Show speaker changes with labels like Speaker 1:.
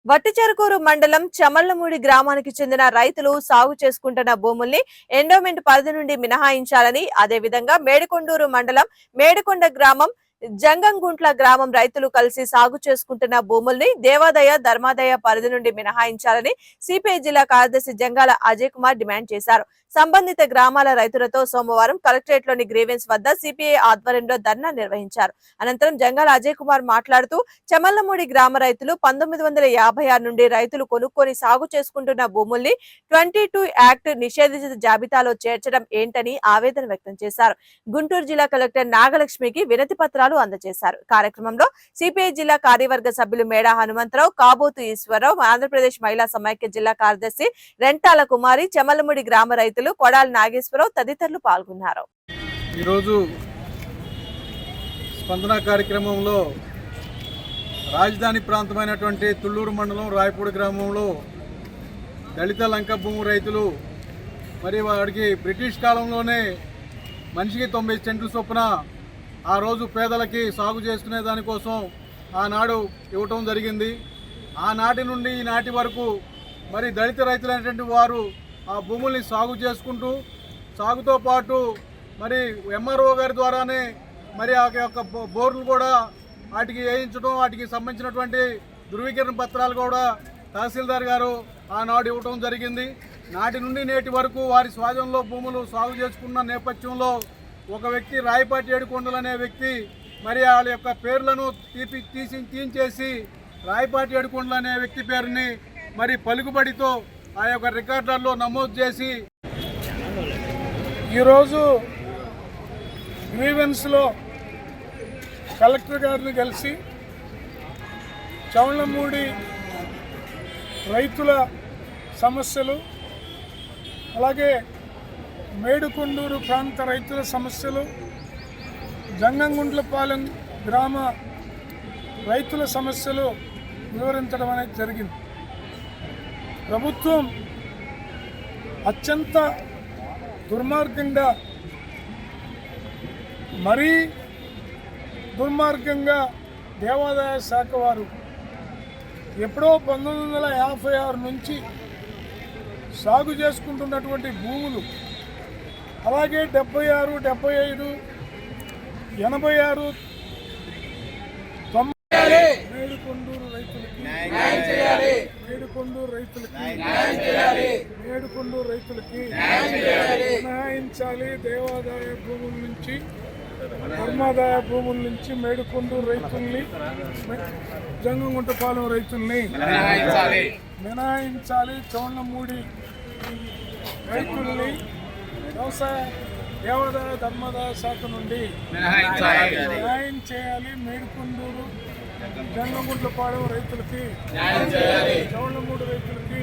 Speaker 1: వట్టిచెరుకూరు మండలం చమల్లమూడి గ్రామానికి చెందిన రైతులు సాగు చేసుకుంటున్న భూముల్ని ఎండోమెంట్ పరిధి నుండి మినహాయించాలని, అదేవిధంగా మేడికొండూరు మండలం మేడికొండ గ్రామం జంగంగుంట్ల గ్రామం రైతులు కలిసి సాగు చేసుకుంటున్న భూముల్ని దేవాదాయ ధర్మాదాయ పరిధి నుండి మినహాయించాలని సిపిఐ జిల్లా కార్యదర్శి జంగాల అజయ్ కుమార్ డిమాండ్ చేశారు. సంబంధిత గ్రామాల రైతులతో సోమవారం కలెక్టరేట్ లోని గ్రీవెన్స్ వద్ద సిపిఐ ఆధ్వర్యంలో ధర్నా నిర్వహించారు. అనంతరం జంగాల అజయ్ కుమార్ మాట్లాడుతూ చమల్లమూడి గ్రామ రైతులు 1956 నుండి రైతులు కొనుక్కొని సాగు చేసుకుంటున్న భూముల్ని 22 యాక్ట్ నిషేధిత జాబితాలో చేర్చడం ఏంటని ఆవేదన వ్యక్తం చేశారు. గుంటూరు జిల్లా కలెక్టర్ నాగలక్ష్మికి వినతి పత్రాలు అందజేశారు. కార్యక్రమంలో సిపిఐ జిల్లా కార్యవర్గ సభ్యులు మేడా హనుమంతరావు, కాబోతు ఈశ్వరరావు, ఆంధ్రప్రదేశ్ మహిళా సమైక్య జిల్లా కార్యదర్శి రెంటాల కుమారి, చమల్లమూడి గ్రామ రైతులు కొడాలి నాగేశ్వరరావు తదితరులు పాల్గొన్నారు.
Speaker 2: ఈరోజు స్పందన కార్యక్రమంలో రాజధాని ప్రాంతమైనటువంటి తుళ్ళూరు మండలం రాయపూడి గ్రామంలో దళిత లంక భూమి రైతులు మరి వాడికి బ్రిటిష్ కాలంలోనే మనిషికి 90 సెంట్లు చొప్పున ఆ రోజు పేదలకి సాగు చేసుకునే దానికోసం ఆనాడు ఇవ్వటం జరిగింది. ఆనాటి నుండి ఈనాటి వరకు మరి దళిత రైతులైనటువంటి వారు ఆ భూముల్ని సాగు చేసుకుంటూ సాగుతో పాటు మరి ఎంఆర్ఓ గారి ద్వారానే మరి ఆ యొక్క బోర్లు కూడా వాటికి వేయించడం, వాటికి సంబంధించినటువంటి ధృవీకరణ పత్రాలు కూడా తహసీల్దార్ గారు ఆనాడు ఇవ్వటం జరిగింది. నాటి నుండి నేటి వరకు వారి స్వాధీనంలో భూములు సాగు చేసుకున్న నేపథ్యంలో ఒక వ్యక్తి రాయపాటి ఏడుకొండలు అనే వ్యక్తి మరి వాళ్ళ యొక్క పేర్లను తీసేసి రాయపాటి ఏడుకొండలు అనే వ్యక్తి పేరుని మరి పలుకుబడితో ఆ యొక్క రికార్డులలో నమోదు చేసి ఈరోజు గ్రీవెన్స్లో కలెక్టర్ గారిని కలిసి చమల్లమూడి రైతుల సమస్యలు, అలాగే మేడికొండూరు ప్రాంత రైతుల సమస్యలు, జంగంగుంట్లపాలెం గ్రామ రైతుల సమస్యలు వివరించడం అనేది జరిగింది. ప్రభుత్వం అత్యంత దుర్మార్గంగా, మరీ దుర్మార్గంగా దేవాదాయ శాఖ వారు ఎప్పుడో 1956 నుంచి సాగు చేసుకుంటున్నటువంటి భూములు, అలాగే 76, 75, 86, 90 మేడికొండూరు రైతులకి మినహాయించాలి. దేవాదాయ భూముల నుంచి, ధర్మాదాయ భూముల నుంచి మేడికొండూరు రైతుల్ని, జంగంగుంటపాలెం రైతుల్ని మినహాయించాలి. చమల్లమూడి రైతుల్ని వ్యవసాయ దేవాదాయ ధర్మాదాయ శాఖ నుండి న్యాయం చేయాలి. మేడికొండూరు, జంగంగుంట్లపాలెం రైతులకి, చమల్లమూడి రైతులకి